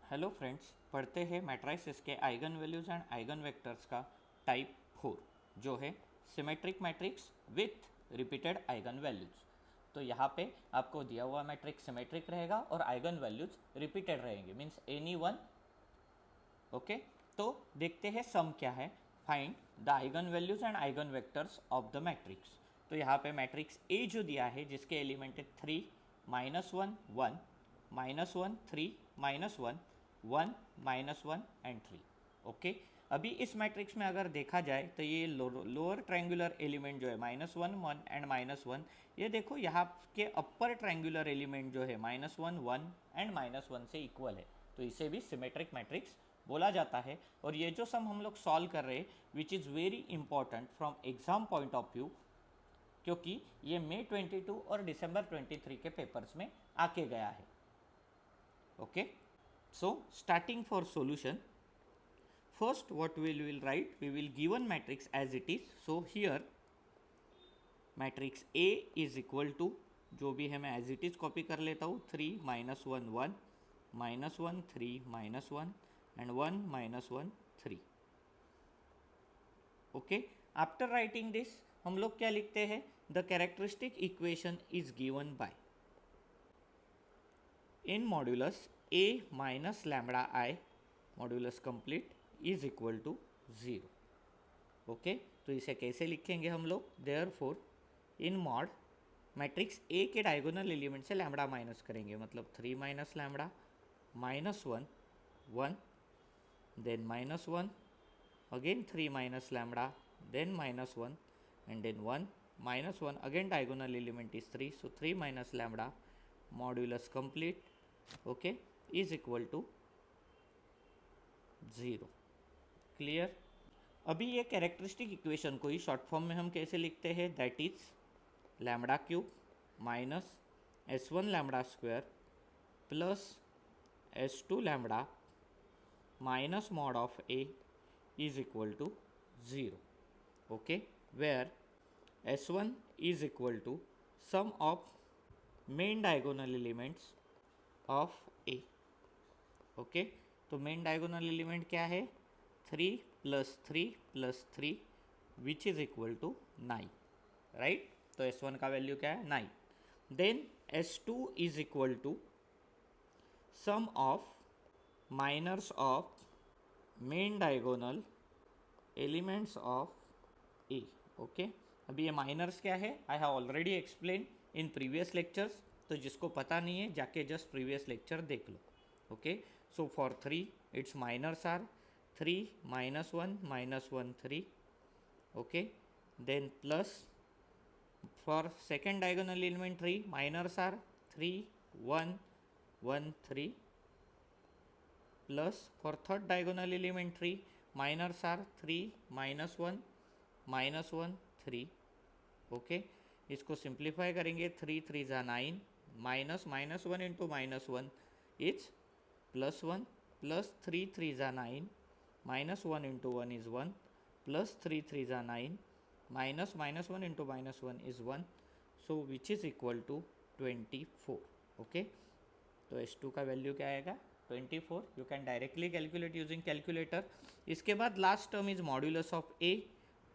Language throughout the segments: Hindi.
हेलो फ्रेंड्स, पढ़ते हैं मैट्रिसेस के eigen values and eigen vectors का टाइप 4 जो है symmetric matrix with repeated eigen values. तो यहाँ पे आपको दिया हुआ मैट्रिक्स सिमेट्रिक रहेगा और आइगन वैल्यूज रिपीटेड रहेंगे, मीन्स एनी वन। ओके, तो देखते हैं सम क्या है। Find the eigen values and eigen vectors of the matrix. तो यहाँ पे मैट्रिक्स ए जो दिया है जिसके एलिमेंट है 3 -1 1 -1 3 -1 1 -1 एंड 3। ओके, अभी इस मैट्रिक्स में अगर देखा जाए तो ये लोअर ट्रायंगुलर एलिमेंट जो है -1 1 एंड -1, ये देखो यहाँ के अपर ट्रायंगुलर एलिमेंट जो है -1 1 एंड -1 से इक्वल है, तो इसे भी सिमेट्रिक मैट्रिक्स बोला जाता है। और ये जो सम हम लोग सॉल्व कर रहे हैं which is very important from exam point of view, क्योंकि ये मई 22 और दिसंबर 23 के पेपर्स में आके गया है। Okay, so starting for solution, first what we will write, we will given matrix as it is. So here matrix A is equal to, जो भी है मैं एज इट इज कॉपी कर लेता हूँ, 3 -1 1 -1 3 -1 and 1 -1 3। Okay, after writing this हम लोग क्या लिखते हैं, the characteristic equation is given by in modulus A minus lambda I modulus complete is equal to 0। Okay, तो इसे कैसे लिखेंगे हम लोग, therefore in mod matrix A के डायगोनल एलिमेंट से लैम्बडा माइनस करेंगे, मतलब 3 minus lambda -1 1 then -1 again 3 minus lambda then -1 and then 1 -1 again diagonal element is 3, so 3 minus lambda modulus complete okay is equal to 0। Clear. अभी ये कैरेक्टरिस्टिक इक्वेशन को ही शॉर्ट फॉर्म में हम कैसे लिखते हैं, that is lambda cube minus S1 lambda square plus S2 lambda minus mod of A is equal to 0। Okay, where S1 is equal to sum of main diagonal elements of A। Okay, तो मेन डायगोनल एलिमेंट क्या है, 3 + 3 + 3 which is equal to 9, right. तो S1 का वैल्यू क्या है, 9। Then S2 is equal to sum of minors of main diagonal elements of A। Okay, अभी ये माइनर्स क्या है, I have already explain in previous lectures, तो जिसको पता नहीं है जाके जस्ट प्रीवियस लेक्चर देख लो। Okay, so for 3 its minors are 3 -1 -1 3। okay, then plus for second diagonal element 3 minors are 3 1 1 3 plus for third diagonal element 3 minors are 3 -1 -1 3। Okay, इसको सिंप्लीफाई करेंगे, 3 3 ज़ा 9 माइनस -1 इंटू -1 इज +1 प्लस 3 3 ज़ा 9 -1 इंटू 1 इज़ 1 प्लस 3 3 ज़ा 9 minus -1 into -1 is 1, so which is equal to 24। Okay, तो S2 का वैल्यू क्या आएगा, 24। You can directly calculate using calculator. इसके बाद last term is modulus of A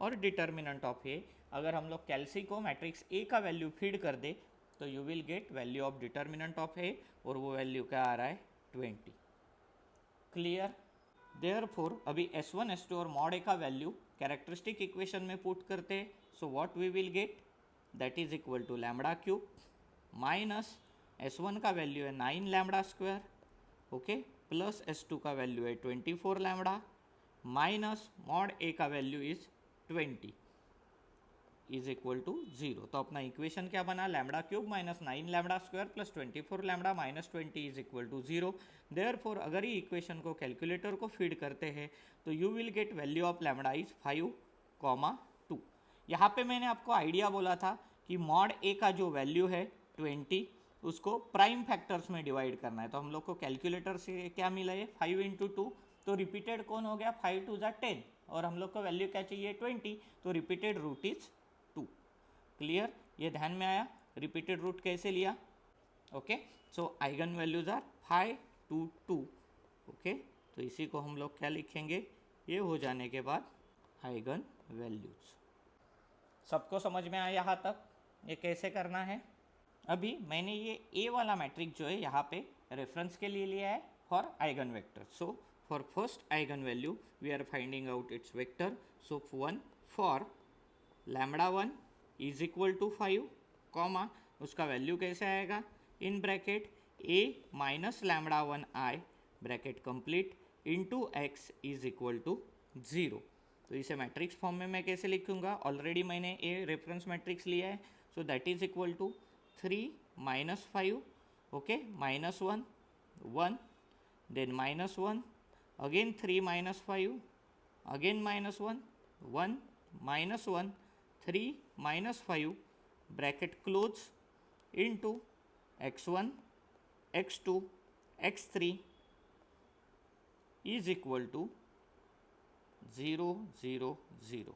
और डिटर्मिनेंट ऑफ A। अगर हम लोग कैल्सी को मैट्रिक्स A का वैल्यू फीड कर दे तो you will get value of determinant of A, और वो वैल्यू क्या आ रहा है, 20। क्लियर। देयरफॉर अभी S1 S2 और मॉड A का वैल्यू कैरेक्टरिस्टिक इक्वेशन में पुट करते हैं, so what we will get, that is equal to lambda cube minus S1 का वैल्यू है 9 lambda square, okay, plus S2 का वैल्यू है 24 लैम्बडा माइनस मॉड A का value is 20 is equal to 0। तो अपना इक्वेशन क्या बना, lambda cube minus 9 lambda square plus 24 lambda minus 20 is equal to 0। Therefore अगर ये इक्वेशन को कैलकुलेटर को फीड करते हैं तो you will get value of lambda is 5,2। यहाँ पे मैंने आपको आइडिया बोला था कि मॉड A का जो वैल्यू है 20 उसको प्राइम फैक्टर्स में डिवाइड करना है, तो हम लोग को कैलकुलेटर से क्या मिला है, 5 इंटू 2, तो रिपीटेड कौन हो गया, 5 2 ज़ा 10, और हम लोग को वैल्यू क्या चाहिए, 20, तो रिपीटेड रूट इज 2। क्लियर, ये ध्यान में आया, रिपीटेड रूट कैसे लिया। Okay, so eigenvalues are 5 2 2। Okay, तो इसी को हम लोग क्या लिखेंगे, ये हो जाने के बाद आइगन वैल्यूज। सबको समझ में आया यहाँ तक ये कैसे करना है? अभी मैंने ये ए वाला मैट्रिक्स जो है यहाँ पे रेफरेंस के लिए लिया है for eigenvector. So for first eigenvalue we are finding out its vector. So 1 for lambda 1 is equal to 5 comma, उसका वैल्यू कैसे आएगा, in bracket A minus lambda 1 I bracket complete into X is equal to 0। तो इसे मैट्रिक्स फॉर्म में मैं कैसे लिखूंगा, ऑलरेडी मैंने ए रेफरेंस मैट्रिक्स लिया है। So that is equal to 3 minus 5, okay, minus 1 1, then minus 1, again 3 minus 5, again minus 1 1, minus 1, 3 minus 5 bracket close into x1 x2 x3 is equal to 0 0 0।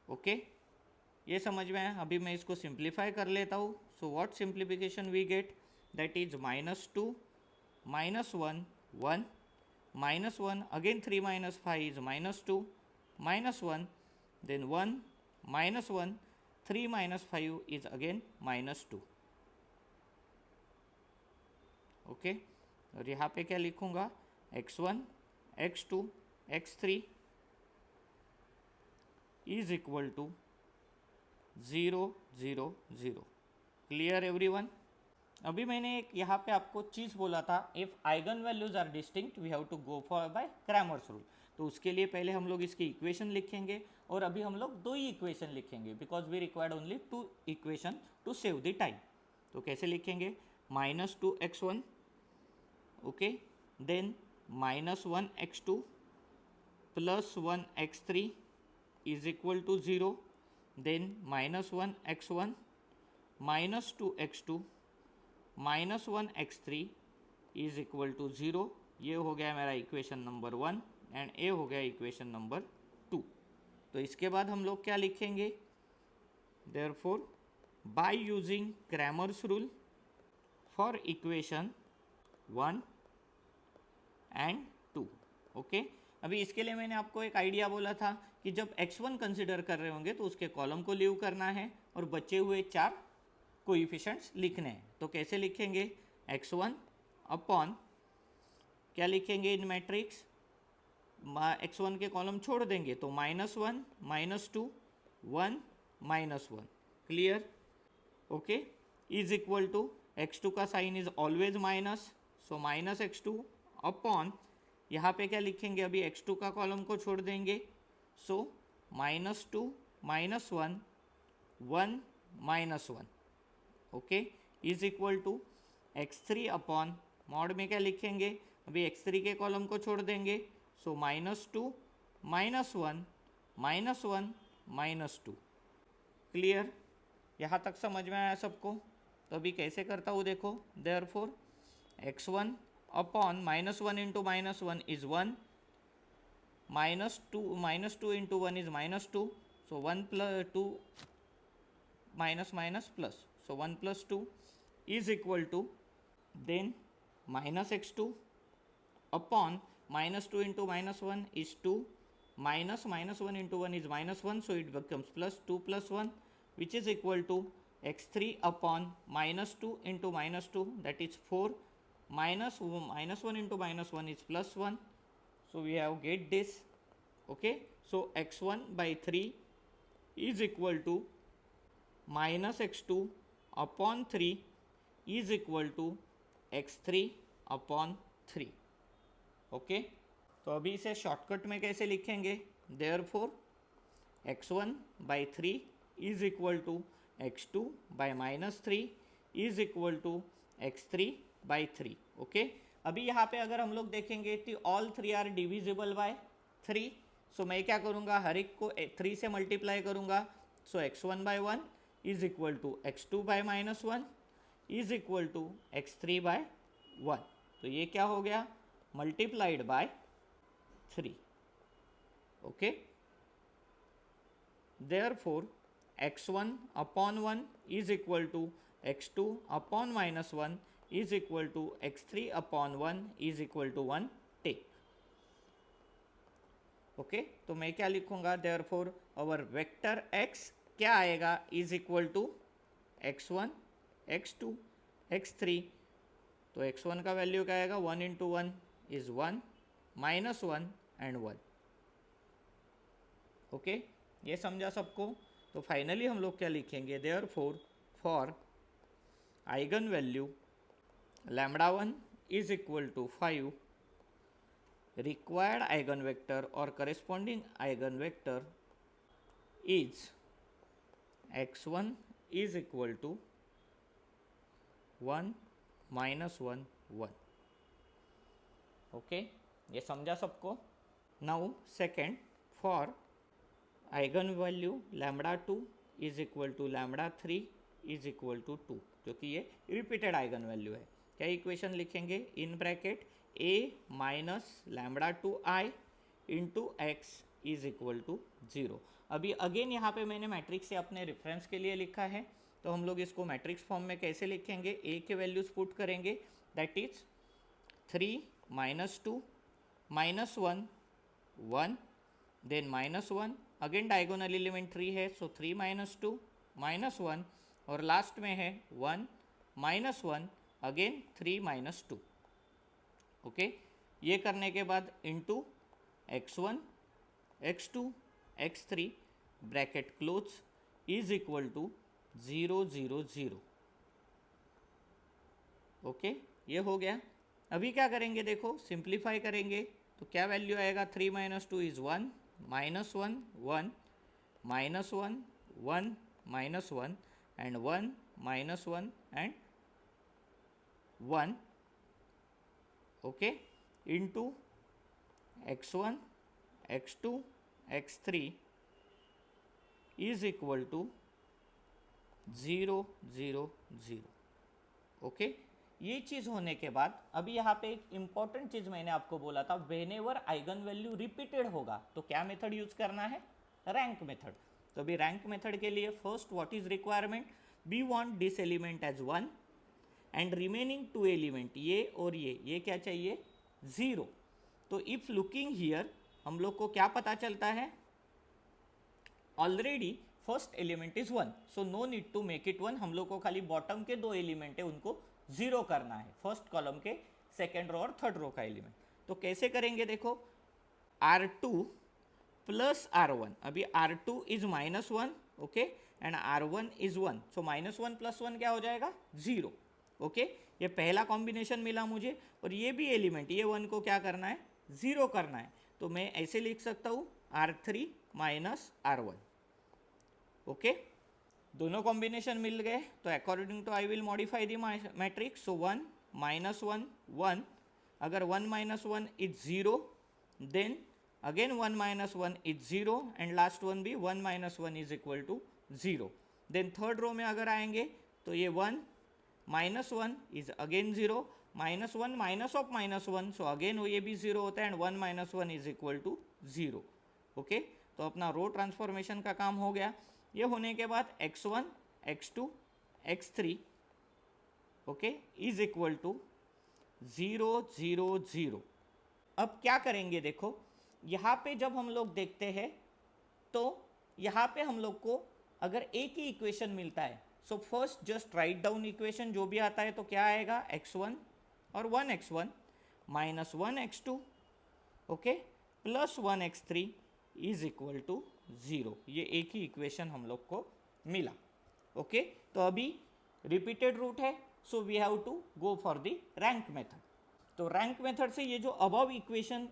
Okay, ये समझ में आया? अभी मैं इसको सिंप्लीफाई कर लेता हूँ। So what simplification we get, that is -2 -1 1 -1, again 3 minus 5 is -2 -1, then 1 -1, 3 minus 5 is again -2। Okay, और यहाँ पे क्या लिखूंगा, x1 x2 x3 is equal to 0 0 0। Clear everyone? अभी मैंने एक यहाँ पे आपको चीज़ बोला था, if eigenvalues are distinct we have to go for by Cramer's rule. तो उसके लिए पहले हम लोग इसकी इक्वेशन लिखेंगे, और अभी हम लोग 2 ही इक्वेशन लिखेंगे because we required only 2 equation to save the time. तो कैसे लिखेंगे, -2x1, okay, then -1x2 plus 1x3 is equal to 0, then -1x1 -2x2 -1x3 is equal to 0। ये हो गया मेरा इक्वेशन नंबर 1 एंड ए हो गया इक्वेशन नंबर 2। तो इसके बाद हम लोग क्या लिखेंगे, therefore by using Cramer's rule for equation 1 and 2। Okay, अभी इसके लिए मैंने आपको एक आइडिया बोला था कि जब x1 कंसिडर कर रहे होंगे तो उसके कॉलम को लीव करना है और बचे हुए 4 कोएफिशिएंट्स लिखने हैं। तो कैसे लिखेंगे, x1 अपॉन क्या लिखेंगे इन मैट्रिक्स, x1 के कॉलम छोड़ देंगे तो -1 -2 1 -1। Clear? Okay, is equal to x2 का sign is always minus, so -x2 upon यहाँ पे क्या लिखेंगे, अभी x2 का कॉलम को छोड़ देंगे, so -2 -1 1 -1, okay, is equal to x3 upon mod में क्या लिखेंगे, अभी x3 के कॉलम को छोड़ देंगे, सो -2 -1 -1 -2। क्लियर? यहाँ तक समझ में आया सबको? तो अभी कैसे करता हूँ देखो, therefore x1 upon -1 into -1 is 1, -2 into 1 is -2, so 1 plus 2 minus minus plus, so 1 + 2 is equal to then -x2 upon -2 into -1 is 2, -1 into 1 is -1, so it becomes +2 + 1 which is equal to x3 upon -2 into -2, that is 4, -1 into -1 is +1, so we have get this. Okay, so x1 by 3 is equal to -x2 upon 3 is equal to x3 upon 3. Okay, तो अभी इसे शॉर्टकट में कैसे लिखेंगे, therefore x1 by 3 is equal to x2 by -3 is equal to x3 by 3. Okay, अभी यहाँ पे अगर हम लोग देखेंगे तो ऑल 3 आर डिविजिबल बाय 3, सो मैं क्या करूँगा, हर एक को 3 से मल्टीप्लाई करूँगा, सो x1 by 1 is equal to x2 by -1 is equal to x3 by 1. तो ये क्या हो गया, multiplied by 3. Okay, therefore x1 upon 1 is equal to x2 upon -1 is equal to x3 upon 1 is equal to 1 take. Okay, तो मैं क्या लिखूंगा, देयरफॉर अवर वेक्टर x क्या आएगा, is equal to x1 x2 x3। तो x1 का वैल्यू क्या आएगा, 1 into 1 is 1 minus 1 and 1। Okay, ये समझा सबको। तो फाइनली हम लोग क्या लिखेंगे, therefore for eigen value λ1 is equal to 5, required eigenvector or corresponding eigenvector is x1 is equal to 1 minus 1 1। Okay, ये समझा सबको। Now second, for eigen value λ2 is equal to λ3 is equal to 2, क्योंकि ये रिपीटेड आइगन वैल्यू है। क्या इक्वेशन लिखेंगे, in bracket a minus λ2i into X is equal to 0। अभी अगेन यहाँ पे मैंने मैट्रिक्स से अपने रेफरेंस के लिए लिखा है, तो हम लोग इसको मैट्रिक्स फॉर्म में कैसे लिखेंगे, a के वैल्यूज पुट करेंगे, that is 3 minus 2 minus 1 1 then minus 1, again diagonal element 3 है, सो 3 माइनस 2 माइनस 1, और लास्ट में है 1 माइनस 1 अगेन 3 माइनस 2। ओके, ये करने के बाद into x1 x2 x3 bracket close is equal to 0 0 0। Okay, ये हो गया। अभी क्या करेंगे, देखो सिंप्लीफाई करेंगे तो क्या वैल्यू आएगा, 3 minus 2 is 1 minus 1 1 minus 1 1 minus 1 and 1 minus 1 and 1। Okay, into x1 x2 x3 is equal to 0 0 0। Okay, ये चीज़ होने के बाद अभी यहाँ पे एक इम्पॉर्टेंट चीज़ मैंने आपको बोला था, व्हेनेवर आइगन वैल्यू रिपीटेड होगा तो क्या मेथड यूज करना है, रैंक मेथड। तो अभी रैंक मेथड के लिए first what is requirement, we want this element as 1 and remaining 2 element ये और ये क्या चाहिए, 0। तो इफ लुकिंग हियर हम लोग को क्या पता चलता है, already first element is 1, so no need to make it 1। हम लोग को खाली बॉटम के 2 एलिमेंट है उनको 0 करना है, फर्स्ट कॉलम के सेकेंड रो और थर्ड रो का एलिमेंट। तो कैसे करेंगे, देखो R2 प्लस R1, अभी R2 is minus 1, okay, and R1 is 1, so minus 1 plus 1 क्या हो जाएगा, 0। ओके, ये पहला कॉम्बिनेशन मिला मुझे, और ये भी एलिमेंट ये 1 को क्या करना है, 0 करना है। तो मैं ऐसे लिख सकता हूँ R3 माइनस R1। ओके, दोनों कॉम्बिनेशन मिल गए, तो according to I will modify the matrix. So 1 minus 1 1, अगर 1 minus 1 is 0, then again 1 minus 1 is 0, and last one भी 1 minus 1 is equal to 0। Then third row में अगर आएंगे तो ये 1 minus 1 is again 0, minus 1 minus of minus 1, so again वो ये भी 0 होता है, and 1 minus 1 is equal to 0। Okay, तो अपना रो ट्रांसफॉर्मेशन का काम हो गया। ये होने के बाद x1 x2 x3 okay is equal to 0 0 0। अब क्या करेंगे, देखो यहाँ पे जब हम लोग देखते हैं तो यहाँ पे हम लोग को अगर एक ही इक्वेशन मिलता है, so first just write down equation जो भी आता है, तो क्या आएगा, x1 और 1x1 minus 1x2 okay plus 1x3 is equal to 0। ये एक ही इक्वेशन हम लोग को मिला। ओके, तो अभी रिपीटेड रूट है, so we have to go for the rank method. तो रैंक मेथड से ये जो अबव इक्वेशन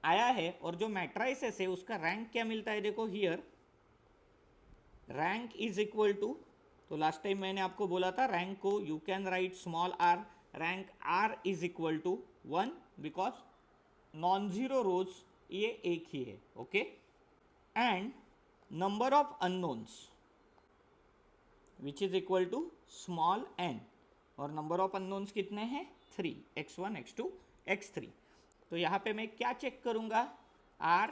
आया है और जो मैट्राइसेस है उसका रैंक क्या मिलता है, देखो here rank is equal to, तो लास्ट टाइम मैंने आपको बोला था रैंक को you can write small r, rank r is equal to 1 because non zero rows ये एक ही है। Okay, and number of unknowns which is equal to small n, और नंबर ऑफ अननोन्स कितने हैं, 3, x1 x2 x3। तो यहाँ पे मैं क्या चेक करूँगा, r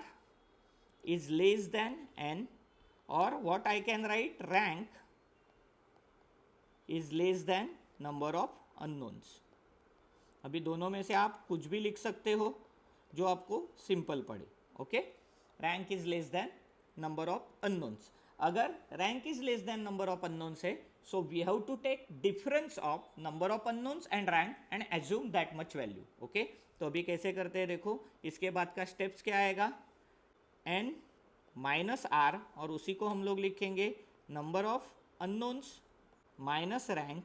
is less then n, और what I can write, rank is less than number of unknowns. अभी दोनों में से आप कुछ भी लिख सकते हो जो आपको सिंपल पड़े। Okay, rank is less than number of unknowns. अगर rank is less than number of unknowns है, so we have to take difference of number of unknowns and rank and assume that much value. Okay, तो अभी कैसे करते हैं देखो, इसके बाद का स्टेप्स क्या आएगा, n माइनस आर, और उसी को हम लोग लिखेंगे number of unknowns minus rank.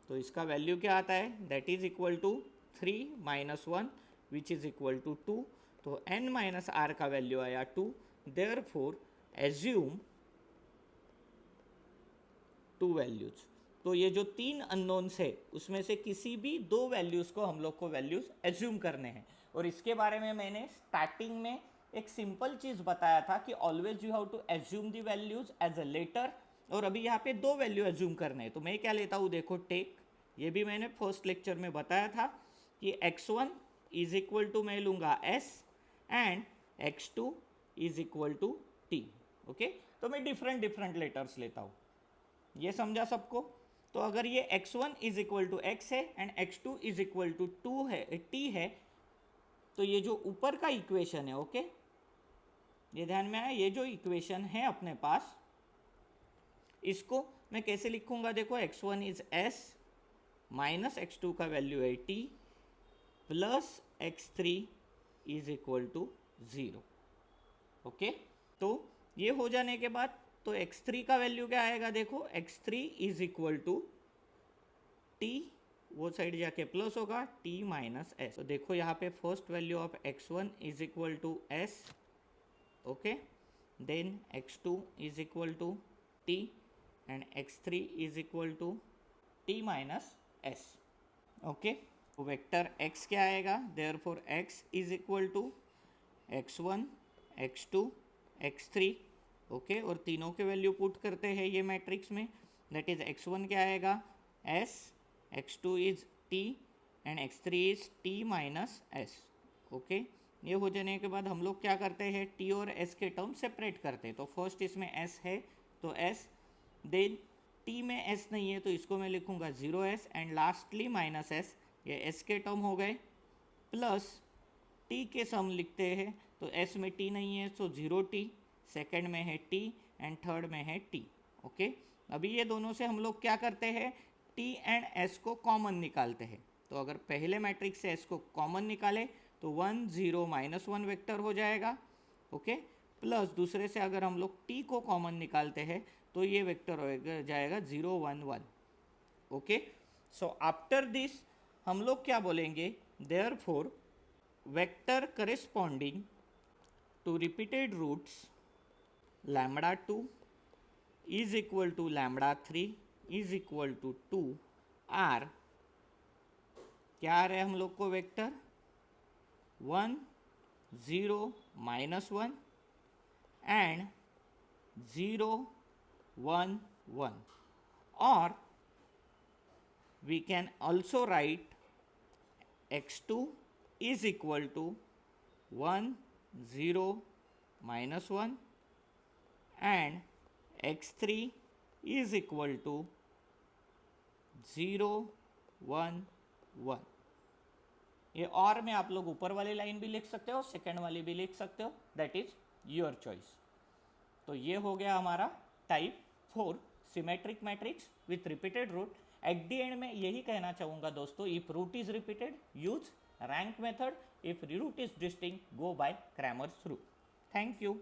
तो इसका वैल्यू क्या आता है, that is equal to 3 minus 1 which is equal to 2। तो n माइनस आर का वैल्यू आया 2, देयरफॉर एज्यूम 2 वैल्यूज। तो ये जो 3 अननोन्स है उसमें से किसी भी 2 वैल्यूज को हम लोग को वैल्यूज एज्यूम करने हैं। और इसके बारे में मैंने स्टार्टिंग में एक सिंपल चीज बताया था कि always you have to assume the values as a letter. और अभी यहाँ पे 2 वैल्यू एज्यूम करने हैं, तो मैं क्या लेता हूँ देखो, टेक, ये भी मैंने फर्स्ट लेक्चर में बताया था कि x1 इज इक्वल टू मैं लूँगा s and x2 is equal to t। Okay, तो मैं डिफरेंट डिफरेंट लेटर्स लेता हूँ, ये समझा सबको। तो अगर ये x1 is equal to x है and x2 is equal to 2 है, t है, तो ये जो ऊपर का इक्वेशन है, ओके, ये ध्यान में आया, ये जो इक्वेशन है अपने पास, इसको मैं कैसे लिखूंगा देखो, x1 is s minus x2 का वैल्यू है t plus x3 is equal to 0। Okay, तो ये हो जाने के बाद तो x3 का वैल्यू क्या आएगा देखो, x3 is equal to t, वो साइड जाके प्लस होगा, t माइनस s। तो देखो यहाँ पे first value of x1 is equal to s, okay, then x2 is equal to t and x3 is equal to t minus s। Okay, तो वेक्टर x क्या आएगा, therefore x is equal to x1 x2 x3। Okay, और तीनों के वैल्यू पुट करते हैं ये मैट्रिक्स में, दैट इज x1 क्या आएगा s, x2 is t and x3 is t minus s। Okay, ये हो जाने के बाद हम लोग क्या करते हैं, t और s के टर्म सेपरेट करते हैं। तो फर्स्ट इसमें s है तो s, देन t में s नहीं है तो इसको मैं लिखूंगा 0s and lastly minus s, ये s के टर्म हो गए, प्लस t के सम लिखते हैं, तो s में t नहीं है तो 0t, सेकेंड में है t एंड थर्ड में है t। ओके, अभी ये दोनों से हम लोग क्या करते हैं, t एंड s को कॉमन निकालते हैं। तो अगर पहले मैट्रिक्स से s को कॉमन निकाले तो 1 0 माइनस 1 वेक्टर हो जाएगा। ओके, प्लस दूसरे से अगर हम लोग t को कॉमन निकालते हैं तो ये वेक्टर हो जाएगा 0 1 1। ओके, सो आफ्टर दिस हम लोग क्या बोलेंगे, therefore vector corresponding to repeated roots lambda 2 is equal to lambda 3 is equal to 2 are, क्या आ रहा है हम लोग को वेक्टर 1 0 माइनस 1 एंड 0 1 1। और we can also write x2 is equal to 1 0 minus 1 and x3 is equal to 0 1 1। ये और में आप लोग ऊपर वाली लाइन भी लिख सकते हो, सेकेंड वाली भी लिख सकते हो, दैट इज योर चॉइस। तो ये हो गया हमारा type 4 symmetric matrix with repeated root. At the end में यही कहना चाहूँगा दोस्तों, if root is repeated use rank method, if root is distinct go by Cramer's rule. Thank you.